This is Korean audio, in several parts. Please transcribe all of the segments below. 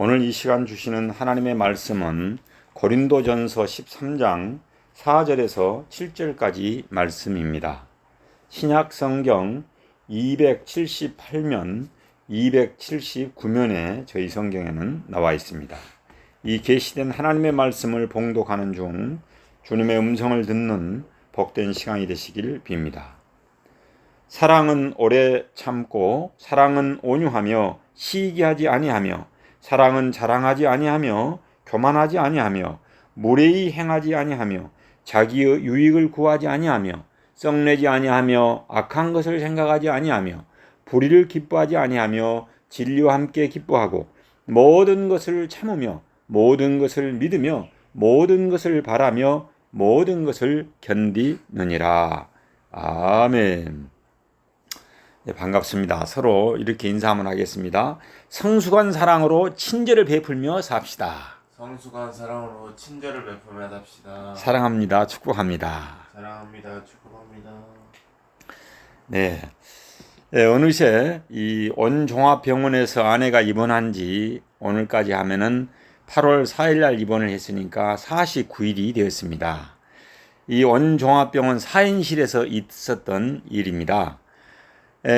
오늘 이 시간 주시는 하나님의 말씀은 고린도전서 13장 4절에서 7절까지 말씀입니다. 신약 성경 278면, 279면에 저희 성경에는 나와 있습니다. 이 계시된 하나님의 말씀을 봉독하는 중 주님의 음성을 듣는 복된 시간이 되시길 빕니다. 사랑은 오래 참고, 사랑은 온유하며 시기하지 아니하며, 사랑은 자랑하지 아니하며 교만하지 아니하며 무례히 행하지 아니하며 자기의 유익을 구하지 아니하며 썩내지 아니하며 악한 것을 생각하지 아니하며 불의를 기뻐하지 아니하며 진리와 함께 기뻐하고 모든 것을 참으며 모든 것을 믿으며 모든 것을 바라며 모든 것을 견디느니라. 아멘. 네, 반갑습니다. 서로 이렇게 인사 한번 하겠습니다. 성숙한 사랑으로 친절을 베풀며 삽시다. 성숙한 사랑으로 친절을 베풀며 삽시다. 사랑합니다. 축복합니다. 사랑합니다. 축복합니다. 네, 어느새 이 온종합병원에서 아내가 입원한 지 오늘까지 하면은 8월 4일 날 입원을 했으니까 49일이 되었습니다. 이 온종합병원 4인실에서 있었던 일입니다.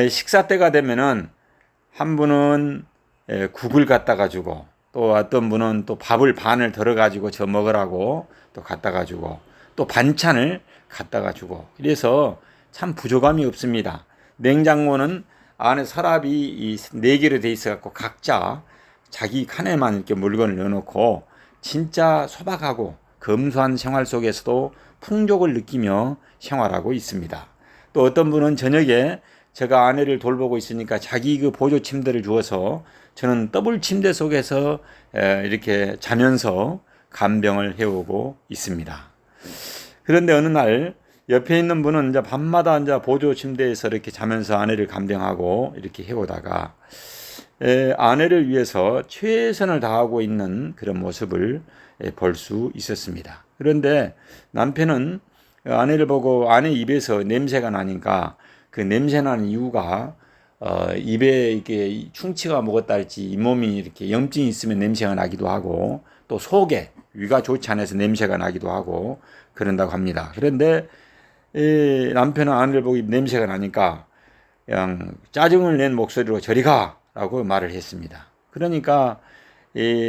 식사 때가 되면은 한 분은 국을 갖다가 주고 또 어떤 분은 또 밥을 반을 덜어 가지고 저 먹으라고 또 갖다가 주고 또 반찬을 갖다가 주고 이래서 참 부족함이 없습니다. 냉장고는 안에 서랍이 4개로 돼 있어 갖고 각자 자기 칸에만 이렇게 물건을 넣어놓고 진짜 소박하고 검소한 생활 속에서도 풍족을 느끼며 생활하고 있습니다. 또 어떤 분은 저녁에 제가 아내를 돌보고 있으니까 자기 그 보조 침대를 주어서 저는 더블 침대 속에서 이렇게 자면서 간병을 해오고 있습니다. 그런데 어느 날 옆에 있는 분은 이제 밤마다 이제 보조 침대에서 이렇게 자면서 아내를 간병하고 이렇게 해오다가 아내를 위해서 최선을 다하고 있는 그런 모습을 볼 수 있었습니다. 그런데 남편은 아내를 보고 아내 입에서 냄새가 나니까 그 냄새 나는 이유가 입에 이렇게 충치가 먹었다 할지 잇몸이 이렇게 염증이 있으면 냄새가 나기도 하고 또 속에 위가 좋지 않아서 냄새가 나기도 하고 그런다고 합니다. 그런데 남편은 아내를 보고 냄새가 나니까 그냥 짜증을 낸 목소리로 저리 가라고 말을 했습니다. 그러니까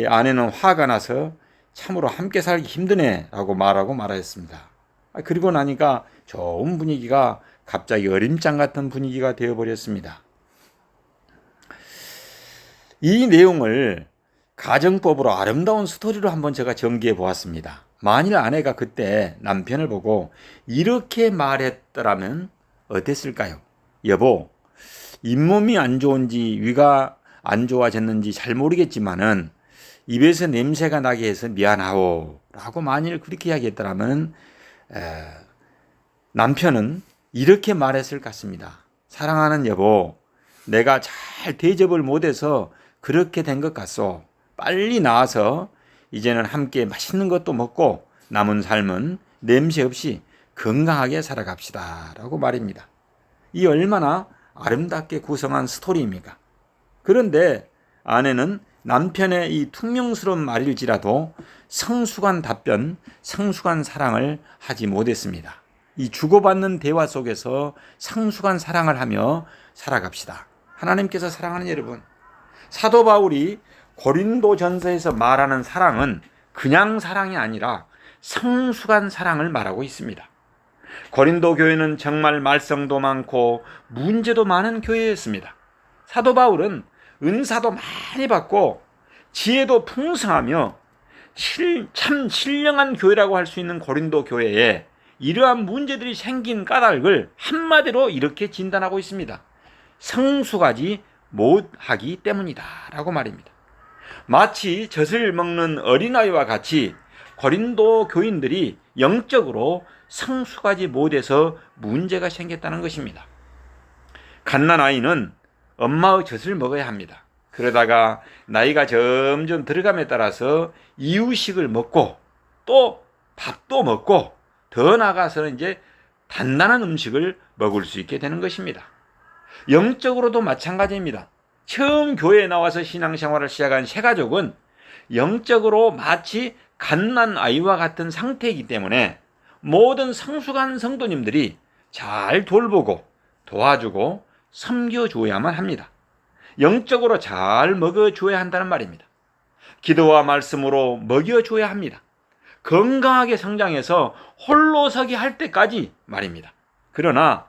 아내는 화가 나서 참으로 함께 살기 힘드네라고 말하고 말았습니다. 그리고 나니까 좋은 분위기가 갑자기 어림장 같은 분위기가 되어버렸습니다. 이 내용을 가정법으로 아름다운 스토리로 한번 제가 전개해 보았습니다. 만일 아내가 그때 남편을 보고 이렇게 말했더라면 어땠을까요? 여보, 잇몸이 안 좋은지 위가 안 좋아졌는지 잘 모르겠지만은 입에서 냄새가 나게 해서 미안하오 라고 만일 그렇게 이야기했더라면 남편은 이렇게 말했을 것 같습니다. 사랑하는 여보, 내가 잘 대접을 못해서 그렇게 된 것 같소. 빨리 나와서 이제는 함께 맛있는 것도 먹고 남은 삶은 냄새 없이 건강하게 살아갑시다 라고 말입니다. 이 얼마나 아름답게 구성한 스토리입니까? 그런데 아내는 남편의 이 퉁명스러운 말일지라도 성숙한 답변, 성숙한 사랑을 하지 못했습니다. 이 주고받는 대화 속에서 성숙한 사랑을 하며 살아갑시다. 하나님께서 사랑하는 여러분, 사도 바울이 고린도전서에서 말하는 사랑은 그냥 사랑이 아니라 성숙한 사랑을 말하고 있습니다. 고린도 교회는 정말 말썽도 많고 문제도 많은 교회였습니다. 사도 바울은 은사도 많이 받고 지혜도 풍성하며 참 신령한 교회라고 할 수 있는 고린도 교회에 이러한 문제들이 생긴 까닭을 한마디로 이렇게 진단하고 있습니다. 성숙하지 못하기 때문이다 라고 말입니다. 마치 젖을 먹는 어린아이와 같이 고린도 교인들이 영적으로 성숙하지 못해서 문제가 생겼다는 것입니다. 갓난아이는 엄마의 젖을 먹어야 합니다. 그러다가 나이가 점점 들어감에 따라서 이유식을 먹고 또 밥도 먹고 더 나아가서는 이제 단단한 음식을 먹을 수 있게 되는 것입니다. 영적으로도 마찬가지입니다. 처음 교회에 나와서 신앙생활을 시작한 새 가족은 영적으로 마치 갓난 아이와 같은 상태이기 때문에 모든 성숙한 성도님들이 잘 돌보고 도와주고 섬겨줘야만 합니다. 영적으로 잘 먹여줘야 한다는 말입니다. 기도와 말씀으로 먹여줘야 합니다. 건강하게 성장해서 홀로 서기 할 때까지 말입니다. 그러나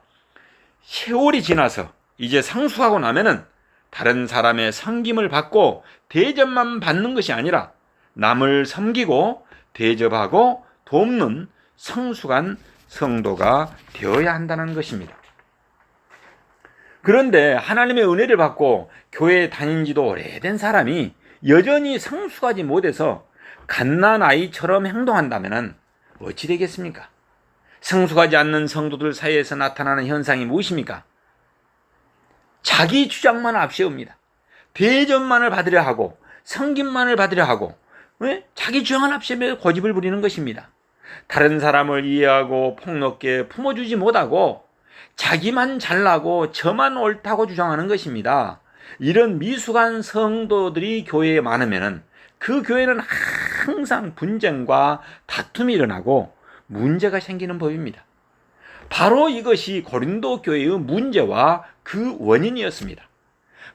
세월이 지나서 이제 성숙하고 나면은 다른 사람의 섬김을 받고 대접만 받는 것이 아니라 남을 섬기고 대접하고 돕는 성숙한 성도가 되어야 한다는 것입니다. 그런데 하나님의 은혜를 받고 교회에 다닌 지도 오래된 사람이 여전히 성숙하지 못해서 갓난아이처럼 행동한다면 어찌 되겠습니까? 성숙하지 않는 성도들 사이에서 나타나는 현상이 무엇입니까? 자기 주장만 앞세웁니다. 대접만을 받으려 하고 섬김만을 받으려 하고 자기 주장을 앞세우며 고집을 부리는 것입니다. 다른 사람을 이해하고 폭넓게 품어주지 못하고 자기만 잘나고 저만 옳다고 주장하는 것입니다. 이런 미숙한 성도들이 교회에 많으면 그 교회는 항상 분쟁과 다툼이 일어나고 문제가 생기는 법입니다. 바로 이것이 고린도 교회의 문제와 그 원인이었습니다.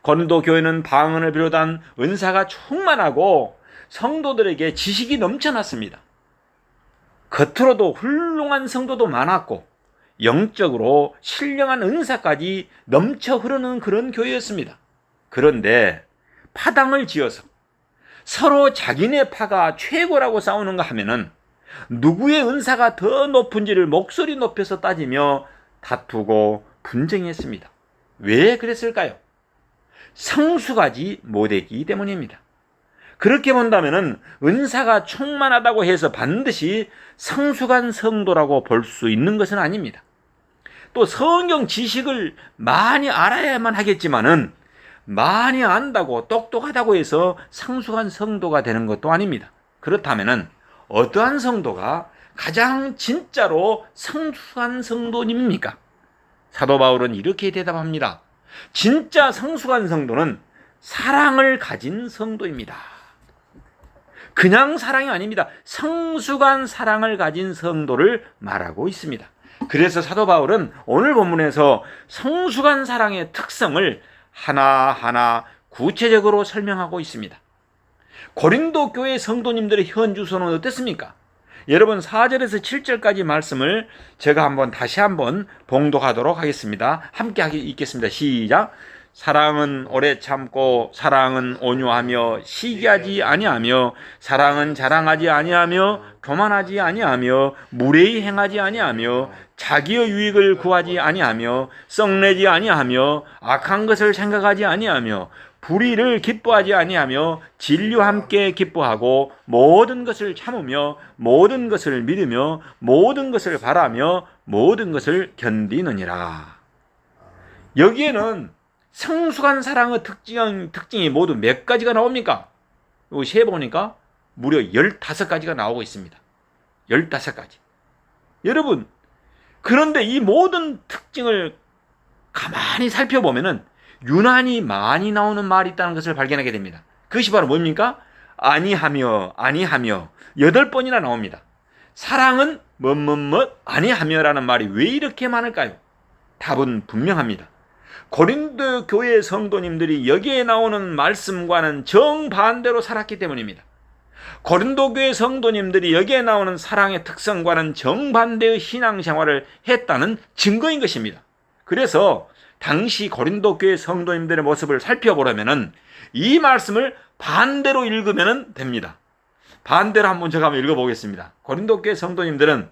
고린도 교회는 방언을 비롯한 은사가 충만하고 성도들에게 지식이 넘쳐났습니다. 겉으로도 훌륭한 성도도 많았고 영적으로 신령한 은사까지 넘쳐 흐르는 그런 교회였습니다. 그런데 파당을 지어서 서로 자기네 파가 최고라고 싸우는가 하면은 누구의 은사가 더 높은지를 목소리 높여서 따지며 다투고 분쟁했습니다. 왜 그랬을까요? 성숙하지 못했기 때문입니다. 그렇게 본다면은 은사가 충만하다고 해서 반드시 성숙한 성도라고 볼 수 있는 것은 아닙니다. 또 성경 지식을 많이 알아야만 하겠지만은 많이 안다고 똑똑하다고 해서 성숙한 성도가 되는 것도 아닙니다. 그렇다면은 어떠한 성도가 가장 진짜로 성숙한 성도님입니까? 사도 바울은 이렇게 대답합니다. 진짜 성숙한 성도는 사랑을 가진 성도입니다. 그냥 사랑이 아닙니다. 성숙한 사랑을 가진 성도를 말하고 있습니다. 그래서 사도 바울은 오늘 본문에서 성숙한 사랑의 특성을 하나하나 구체적으로 설명하고 있습니다. 고린도 교회 성도님들의 현 주소는 어땠습니까? 여러분 4절에서 7절까지 말씀을 제가 다시 한번 봉독하도록 하겠습니다. 함께 읽겠습니다. 시작. 사랑은 오래 참고 사랑은 온유하며 시기하지 아니하며 사랑은 자랑하지 아니하며 교만하지 아니하며 무례히 행하지 아니하며 자기의 유익을 구하지 아니하며 썩내지 아니하며 악한 것을 생각하지 아니하며 불의를 기뻐하지 아니하며 진리와 함께 기뻐하고 모든 것을 참으며 모든 것을 믿으며 모든 것을 바라며 모든 것을 견디느니라. 여기에는 성숙한 사랑의 특징이 모두 몇 가지가 나옵니까? 이거 세보니까 무려 15가지가 나오고 있습니다. 15가지. 여러분, 그런데 이 모든 특징을 가만히 살펴보면은 유난히 많이 나오는 말이 있다는 것을 발견하게 됩니다. 그것이 바로 뭡니까? 아니하며 8번이나 나옵니다. 사랑은 아니하며라는 말이 왜 이렇게 많을까요? 답은 분명합니다. 고린도 교회 성도님들이 여기에 나오는 말씀과는 정반대로 살았기 때문입니다. 고린도 교회 성도님들이 여기에 나오는 사랑의 특성과는 정반대의 신앙생활을 했다는 증거인 것입니다. 그래서 당시 고린도 교회 성도님들의 모습을 살펴보려면 이 말씀을 반대로 읽으면 됩니다. 반대로 한번 제가 읽어보겠습니다. 고린도 교회 성도님들은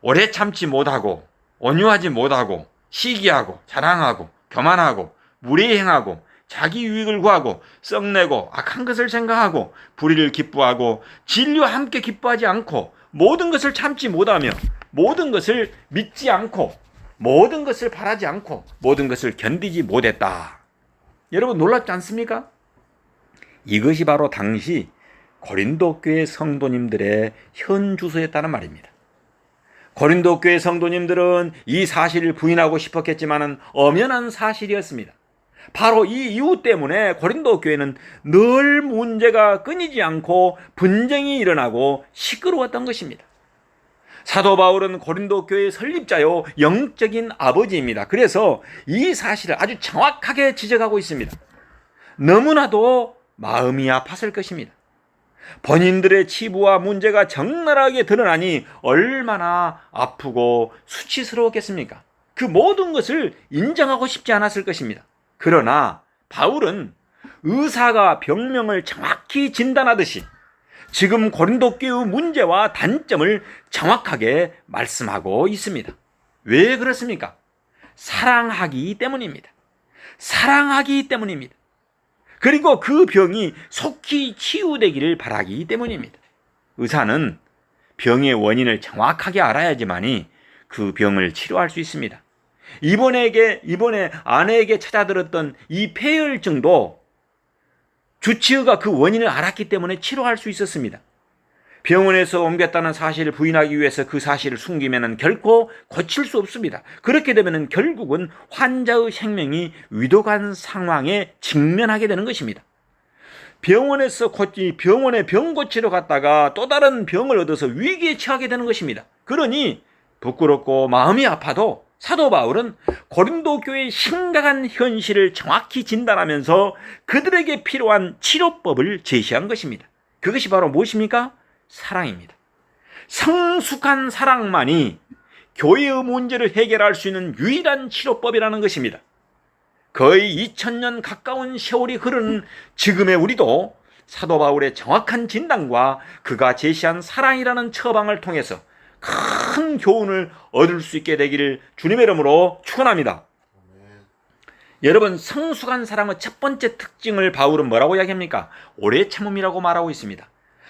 오래 참지 못하고 온유하지 못하고 시기하고 자랑하고 교만하고 무례히 행하고 자기 유익을 구하고 썩내고 악한 것을 생각하고 불의를 기뻐하고 진리와 함께 기뻐하지 않고 모든 것을 참지 못하며 모든 것을 믿지 않고 모든 것을 바라지 않고 모든 것을 견디지 못했다. 여러분 놀랍지 않습니까? 이것이 바로 당시 고린도 교회 성도님들의 현 주소였다는 말입니다. 고린도 교회 성도님들은 이 사실을 부인하고 싶었겠지만은 엄연한 사실이었습니다. 바로 이 이유 때문에 고린도 교회는 늘 문제가 끊이지 않고 분쟁이 일어나고 시끄러웠던 것입니다. 사도 바울은 고린도 교회의 설립자요 영적인 아버지입니다. 그래서 이 사실을 아주 정확하게 지적하고 있습니다. 너무나도 마음이 아팠을 것입니다. 본인들의 치부와 문제가 적나라하게 드러나니 얼마나 아프고 수치스러웠겠습니까? 그 모든 것을 인정하고 싶지 않았을 것입니다. 그러나 바울은 의사가 병명을 정확히 진단하듯이 지금 고린도 교회의 문제와 단점을 정확하게 말씀하고 있습니다. 왜 그렇습니까? 사랑하기 때문입니다. 사랑하기 때문입니다. 그리고 그 병이 속히 치유되기를 바라기 때문입니다. 의사는 병의 원인을 정확하게 알아야지만이 그 병을 치료할 수 있습니다. 이번에 아내에게 찾아들었던 이 폐혈증도 주치의가 그 원인을 알았기 때문에 치료할 수 있었습니다. 병원에서 옮겼다는 사실을 부인하기 위해서 그 사실을 숨기면 결코 고칠 수 없습니다. 그렇게 되면 결국은 환자의 생명이 위독한 상황에 직면하게 되는 것입니다. 병원에 병 고치러 갔다가 또 다른 병을 얻어서 위기에 처하게 되는 것입니다. 그러니 부끄럽고 마음이 아파도 사도 바울은 고린도 교회의 심각한 현실을 정확히 진단하면서 그들에게 필요한 치료법을 제시한 것입니다. 그것이 바로 무엇입니까? 사랑입니다. 성숙한 사랑만이 교회의 문제를 해결할 수 있는 유일한 치료법이라는 것입니다. 거의 2000년 가까운 세월이 흐르는 지금의 우리도 사도 바울의 정확한 진단과 그가 제시한 사랑이라는 처방을 통해서 큰 교훈을 얻을 수 있게 되기를 주님의 이름으로 축원합니다. 여러분, 성숙한 사랑의 첫 번째 특징을 바울은 뭐라고 이야기합니까? 오래 참음이라고 말하고 있습니다.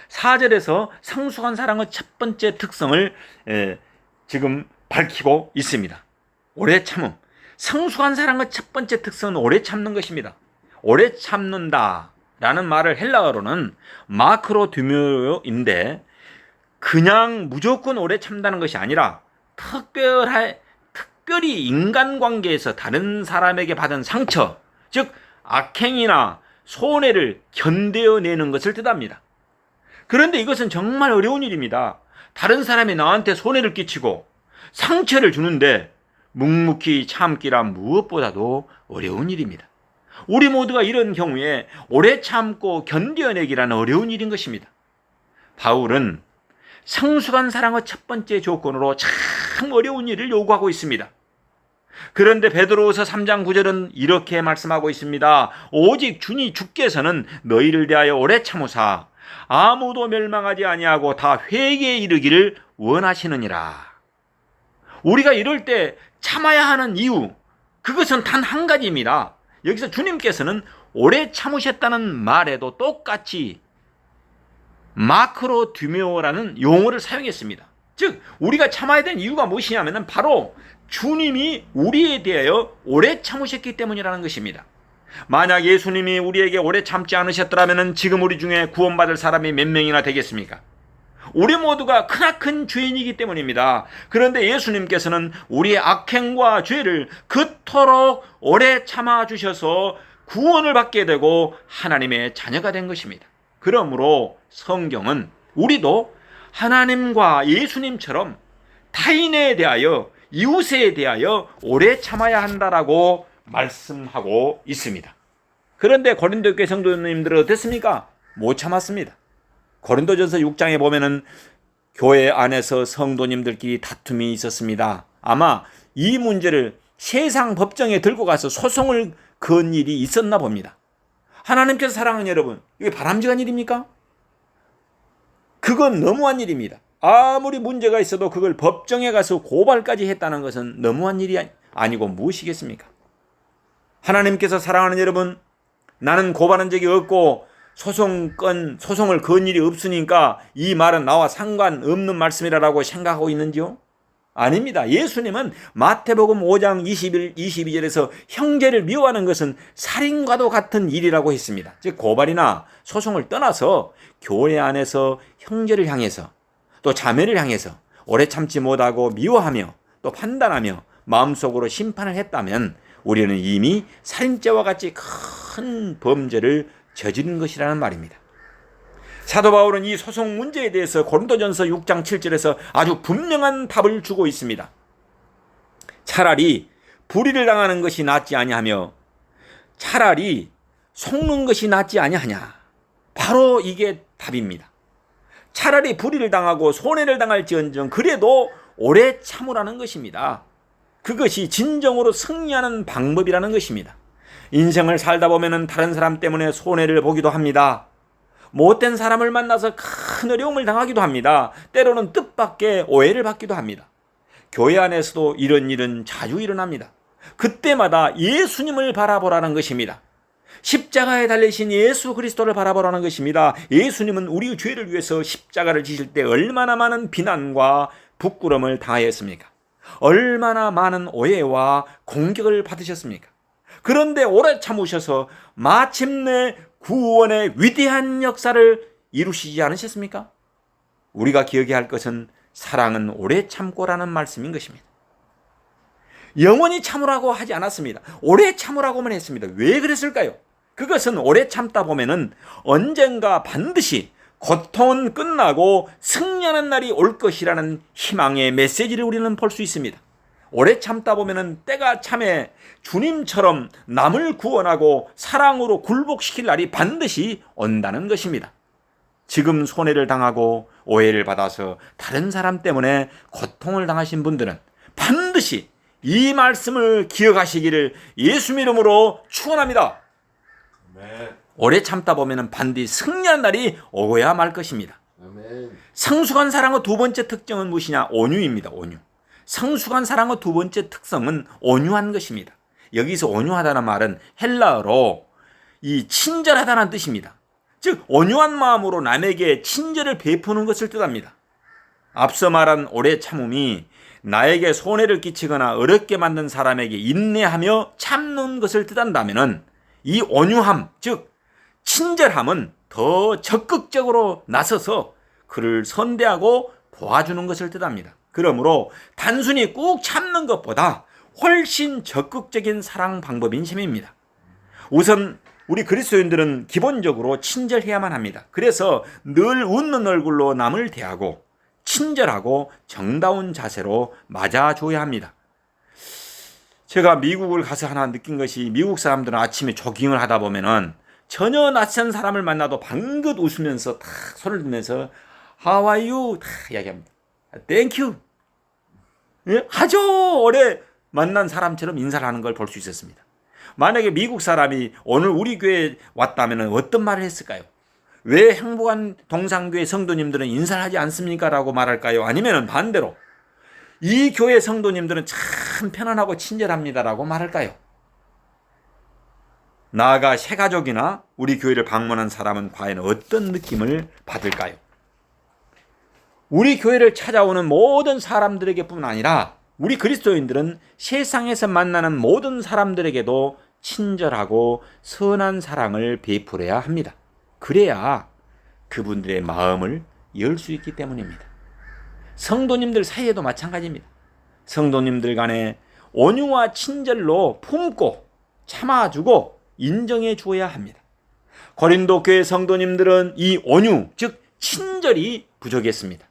4절에서 성숙한 사랑의 첫 번째 특성을 지금 밝히고 있습니다. 오래 참음. 성숙한 사랑의 첫 번째 특성은 오래 참는 것입니다. 오래 참는다 라는 말을 헬라어로는 마크로듀묘인데 그냥 무조건 오래 참다는 것이 아니라 특별히 인간관계에서 다른 사람에게 받은 상처, 즉 악행이나 손해를 견뎌내는 것을 뜻합니다. 그런데 이것은 정말 어려운 일입니다. 다른 사람이 나한테 손해를 끼치고 상처를 주는데 묵묵히 참기란 무엇보다도 어려운 일입니다. 우리 모두가 이런 경우에 오래 참고 견뎌내기란 어려운 일인 것입니다. 바울은 성숙한 사랑의 첫 번째 조건으로 참 어려운 일을 요구하고 있습니다. 그런데 베드로후서 3장 9절은 이렇게 말씀하고 있습니다. 오직 주께서는 너희를 대하여 오래 참으사 아무도 멸망하지 아니하고 다 회개에 이르기를 원하시느니라. 우리가 이럴 때 참아야 하는 이유, 그것은 단 한 가지입니다. 여기서 주님께서는 오래 참으셨다는 말에도 똑같이 마크로듀묘라는 용어를 사용했습니다. 즉 우리가 참아야 되는 이유가 무엇이냐면 바로 주님이 우리에 대하여 오래 참으셨기 때문이라는 것입니다. 만약 예수님이 우리에게 오래 참지 않으셨더라면 지금 우리 중에 구원받을 사람이 몇 명이나 되겠습니까? 우리 모두가 크나큰 죄인이기 때문입니다. 그런데 예수님께서는 우리의 악행과 죄를 그토록 오래 참아주셔서 구원을 받게 되고 하나님의 자녀가 된 것입니다. 그러므로 성경은 우리도 하나님과 예수님처럼 타인에 대하여 이웃에 대하여 오래 참아야 한다라고 말씀하고 있습니다. 그런데 고린도 교회 성도님들은 어땠습니까? 못 참았습니다. 고린도전서 6장에 보면은 교회 안에서 성도님들끼리 다툼이 있었습니다. 아마 이 문제를 세상 법정에 들고 가서 소송을 건 일이 있었나 봅니다. 하나님께서 사랑하는 여러분, 이게 바람직한 일입니까? 그건 너무한 일입니다. 아무리 문제가 있어도 그걸 법정에 가서 고발까지 했다는 것은 너무한 일이 아니고 무엇이겠습니까? 하나님께서 사랑하는 여러분, 나는 고발한 적이 없고 소송을 건 일이 없으니까 이 말은 나와 상관없는 말씀이라고 생각하고 있는지요? 아닙니다. 예수님은 마태복음 5장 21, 22절에서 형제를 미워하는 것은 살인과도 같은 일이라고 했습니다. 즉 고발이나 소송을 떠나서 교회 안에서 형제를 향해서 또 자매를 향해서 오래 참지 못하고 미워하며 또 판단하며 마음속으로 심판을 했다면 우리는 이미 살인죄와 같이 큰 범죄를 저지른 것이라는 말입니다. 사도 바울은 이 소송 문제에 대해서 고린도전서 6장 7절에서 아주 분명한 답을 주고 있습니다. 차라리 불의를 당하는 것이 낫지 아니하며 차라리 속는 것이 낫지 아니하냐. 바로 이게 답입니다. 차라리 불의를 당하고 손해를 당할지언정 그래도 오래 참으라는 것입니다. 그것이 진정으로 승리하는 방법이라는 것입니다. 인생을 살다 보면 다른 사람 때문에 손해를 보기도 합니다. 못된 사람을 만나서 큰 어려움을 당하기도 합니다. 때로는 뜻밖의 오해를 받기도 합니다. 교회 안에서도 이런 일은 자주 일어납니다. 그때마다 예수님을 바라보라는 것입니다. 십자가에 달리신 예수 그리스도를 바라보라는 것입니다. 예수님은 우리 죄를 위해서 십자가를 지실 때 얼마나 많은 비난과 부끄러움을 당하였습니까? 얼마나 많은 오해와 공격을 받으셨습니까? 그런데 오래 참으셔서 마침내 구원의 위대한 역사를 이루시지 않으셨습니까? 우리가 기억해야 할 것은 사랑은 오래 참고라는 말씀인 것입니다. 영원히 참으라고 하지 않았습니다. 오래 참으라고만 했습니다. 왜 그랬을까요? 그것은 오래 참다 보면은 언젠가 반드시 고통은 끝나고 승리하는 날이 올 것이라는 희망의 메시지를 우리는 볼 수 있습니다. 오래 참다 보면은 때가 참에 주님처럼 남을 구원하고 사랑으로 굴복시킬 날이 반드시 온다는 것입니다. 지금 손해를 당하고 오해를 받아서 다른 사람 때문에 고통을 당하신 분들은 반드시 이 말씀을 기억하시기를 예수 이름으로 축원합니다. 아멘. 오래 참다 보면 반드시 승리한 날이 오고야 말 것입니다. 아멘. 성숙한 사랑의 두 번째 특징은 무엇이냐? 온유입니다. 온유. 성숙한 사랑의 두 번째 특성은 온유한 것입니다. 여기서 온유하다는 말은 헬라어로 이 친절하다는 뜻입니다. 즉 온유한 마음으로 남에게 친절을 베푸는 것을 뜻합니다. 앞서 말한 오래 참음이 나에게 손해를 끼치거나 어렵게 만든 사람에게 인내하며 참는 것을 뜻한다면 이 온유함, 즉 친절함은 더 적극적으로 나서서 그를 선대하고 도와주는 것을 뜻합니다. 그러므로 단순히 꾹 참는 것보다 훨씬 적극적인 사랑 방법인 셈입니다. 우선 우리 그리스도인들은 기본적으로 친절해야만 합니다. 그래서 늘 웃는 얼굴로 남을 대하고 친절하고 정다운 자세로 맞아줘야 합니다. 제가 미국을 가서 하나 느낀 것이 미국 사람들은 아침에 조깅을 하다 보면은 전혀 낯선 사람을 만나도 방긋 웃으면서 탁 손을 들면서 How are you? 탁 이야기합니다. Thank you. 예? 아주 오래 만난 사람처럼 인사를 하는 걸 볼 수 있었습니다. 만약에 미국 사람이 오늘 우리 교회에 왔다면 어떤 말을 했을까요? 왜 행복한 동산교회 성도님들은 인사를 하지 않습니까? 라고 말할까요? 아니면 반대로 이 교회 성도님들은 참 편안하고 친절합니다 라고 말할까요? 나아가 새가족이나 우리 교회를 방문한 사람은 과연 어떤 느낌을 받을까요? 우리 교회를 찾아오는 모든 사람들에게 뿐 아니라 우리 그리스도인들은 세상에서 만나는 모든 사람들에게도 친절하고 선한 사랑을 베풀어야 합니다. 그래야 그분들의 마음을 열 수 있기 때문입니다. 성도님들 사이에도 마찬가지입니다. 성도님들 간에 온유와 친절로 품고 참아주고 인정해 주어야 합니다. 고린도 교회 성도님들은 이 온유, 즉 친절이 부족했습니다.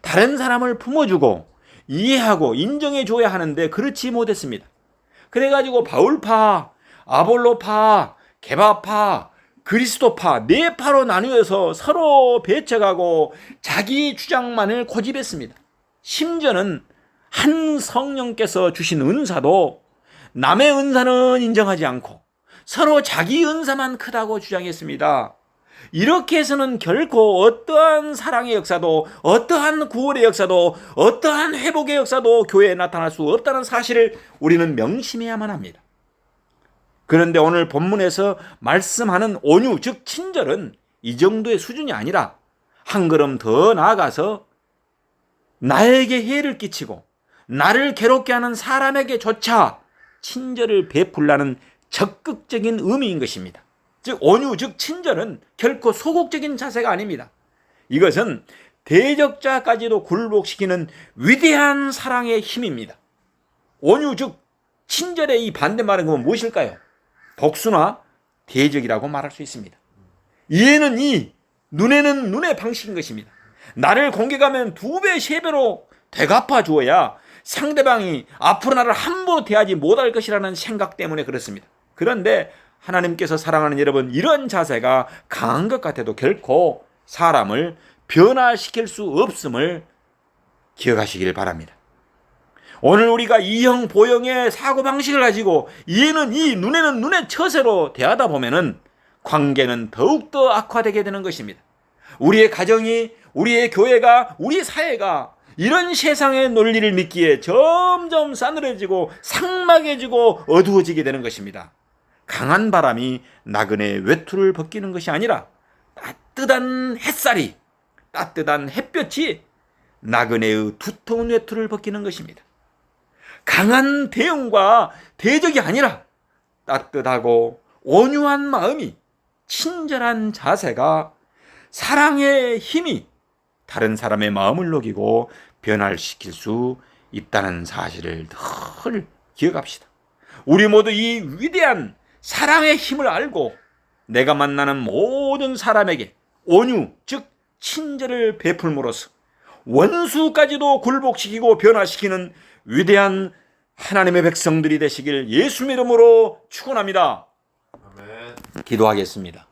다른 사람을 품어주고 이해하고 인정해 줘야 하는데 그렇지 못했습니다. 그래가지고 바울파, 아볼로파, 게바파, 그리스도파 네 파로 나누어서 서로 배척하고 자기 주장만을 고집했습니다. 심지어는 한 성령께서 주신 은사도 남의 은사는 인정하지 않고 서로 자기 은사만 크다고 주장했습니다. 이렇게 해서는 결코 어떠한 사랑의 역사도 어떠한 구원의 역사도 어떠한 회복의 역사도 교회에 나타날 수 없다는 사실을 우리는 명심해야만 합니다. 그런데 오늘 본문에서 말씀하는 온유, 즉 친절은 이 정도의 수준이 아니라 한 걸음 더 나아가서 나에게 해를 끼치고 나를 괴롭게 하는 사람에게조차 친절을 베풀라는 적극적인 의미인 것입니다. 즉 온유, 즉 친절은 결코 소극적인 자세가 아닙니다. 이것은 대적자까지도 굴복시키는 위대한 사랑의 힘입니다. 온유, 즉 친절의 이 반대말은 그건 무엇일까요? 복수나 대적이라고 말할 수 있습니다. 이에는 이, 눈에는 눈의 방식인 것입니다. 나를 공격하면 2배, 3배로 되갚아 주어야 상대방이 앞으로 나를 함부로 대하지 못할 것이라는 생각 때문에 그렇습니다. 그런데 하나님께서 사랑하는 여러분, 이런 자세가 강한 것 같아도 결코 사람을 변화시킬 수 없음을 기억하시길 바랍니다. 오늘 우리가 이형 보형의 사고방식을 가지고 얘는 이, 눈에는 눈의 처세로 대하다 보면은 관계는 더욱더 악화되게 되는 것입니다. 우리의 가정이, 우리의 교회가, 우리 사회가 이런 세상의 논리를 믿기에 점점 싸늘해지고 삭막해지고 어두워지게 되는 것입니다. 강한 바람이 나그네의 외투를 벗기는 것이 아니라 따뜻한 햇살이, 따뜻한 햇볕이 나그네의 두터운 외투를 벗기는 것입니다. 강한 대응과 대적이 아니라 따뜻하고 온유한 마음이, 친절한 자세가, 사랑의 힘이 다른 사람의 마음을 녹이고 변화시킬 수 있다는 사실을 늘 기억합시다. 우리 모두 이 위대한 사랑의 힘을 알고 내가 만나는 모든 사람에게 온유, 즉 친절을 베풀므로써 원수까지도 굴복시키고 변화시키는 위대한 하나님의 백성들이 되시길 예수 이름으로 축원합니다. 아멘. 기도하겠습니다.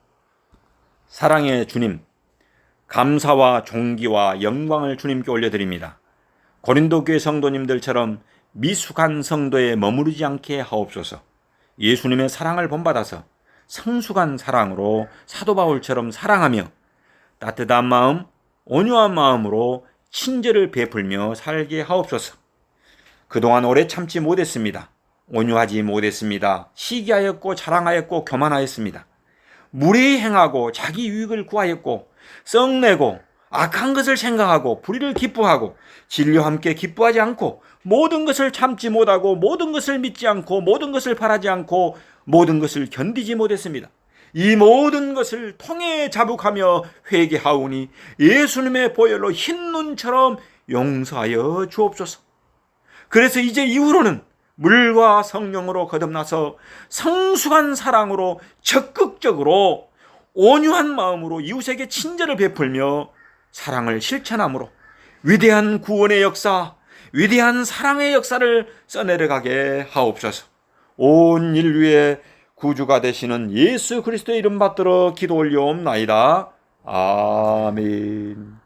사랑의 주님, 감사와 존귀와 영광을 주님께 올려드립니다. 고린도 교회 성도님들처럼 미숙한 성도에 머무르지 않게 하옵소서. 예수님의 사랑을 본받아서 성숙한 사랑으로 사도 바울처럼 사랑하며 따뜻한 마음, 온유한 마음으로 친절을 베풀며 살게 하옵소서. 그동안 오래 참지 못했습니다. 온유하지 못했습니다. 시기하였고 자랑하였고 교만하였습니다. 무례히 행하고 자기 유익을 구하였고 썩내고 악한 것을 생각하고 불의를 기뻐하고 진리와 함께 기뻐하지 않고 모든 것을 참지 못하고 모든 것을 믿지 않고 모든 것을 바라지 않고 모든 것을 견디지 못했습니다. 이 모든 것을 통해 자복하며 회개하오니 예수님의 보혈로 흰 눈처럼 용서하여 주옵소서. 그래서 이제 이후로는 물과 성령으로 거듭나서 성숙한 사랑으로 적극적으로 온유한 마음으로 이웃에게 친절을 베풀며 사랑을 실천함으로 위대한 구원의 역사, 위대한 사랑의 역사를 써내려가게 하옵소서. 온 인류의 구주가 되시는 예수 그리스도의 이름 받들어 기도 올려옵나이다. 아멘.